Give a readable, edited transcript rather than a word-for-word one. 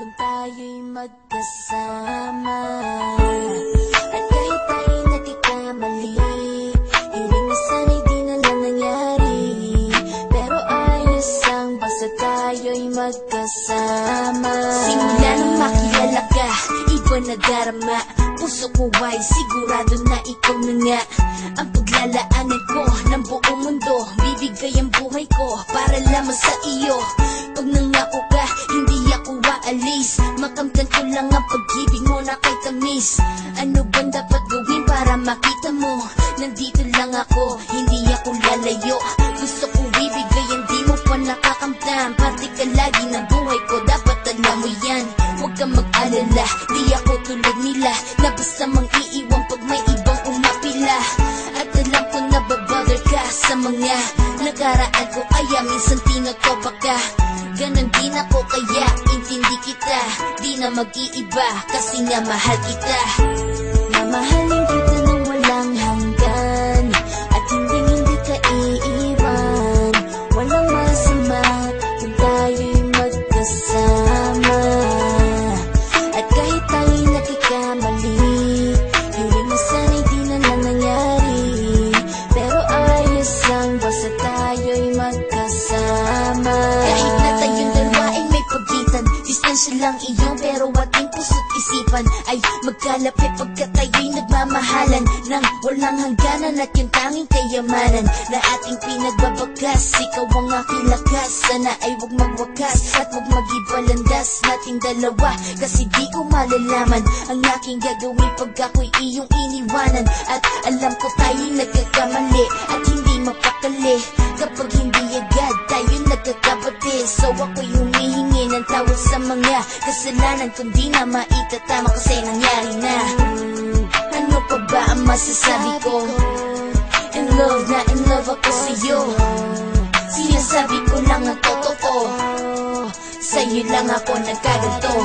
kung tayo'y magkasama. At kahit tayo'y nagkakamali, hiling na sana'y di na lang nangyari. Pero ayos ang basta tayo'y magkasama. Simula nang makilala ka, iba na darama. Puso ko ay sigurado na ikaw na nga ang paglalaanan ko ng buong mundo. Bibigay ang buhay ko para lamang sa iyo. Pag nangako ka, hindi ako aalis. Makamtan ko lang ang pag-ibig mo na kay tamis. Ano bang dapat gawin para makita mo? Nandito lang ako, hindi ako lalayo. Gusto ko ibigay, hindi mo pa nakakamtan. Parte ka lagi ng buhay ko, dapat alam mo yan. Huwag kang mag-alala, di ako tulad nila na basta mang iiwan pag may ibang umapila. At alam ko na babother ka sa mga nakaraan ko, kaya minsan tinotopa ka. Ganon din ako, kaya intindi kita. Di na mag-iiba kasi nga mahal kita. Mamahalin kita nang walang hanggan, at hindi ka iiwan. Walang masama kung tayo'y magkasama. At kahit tayo'y nagkakamali, hiling na sana'y di na lang nangyari. Pero ayos lang basta tayo'y magkasama. Kahit na tayong dalawa ay may pagitan, distansya lang iyon, pero ating puso't isipan ay magkalapit pagkat tayo'y nagmamahalan ng walang hangganan. At yung tanging kayamanan na ating pinagbabagas, ikaw ang aking lakas. Sana ay huwag magwakas at huwag mag-ibalandas nating dalawa, kasi di ko malalaman ang aking gagawin pag ako'y iyong iniwanan. At alam ko tayo'y nagkakamali at hindi mapakali kapag hindi agad tayo nagkakabati. So ako'y humihingi ng tawad sa mga kasalanan kung di na maitatama kasi nangyari na. Ano pa ba ang masasabi ko? In love na in love ako sa'yo. Sinasabi ko lang ang totoo, sa'yo lang ako nagkaganto.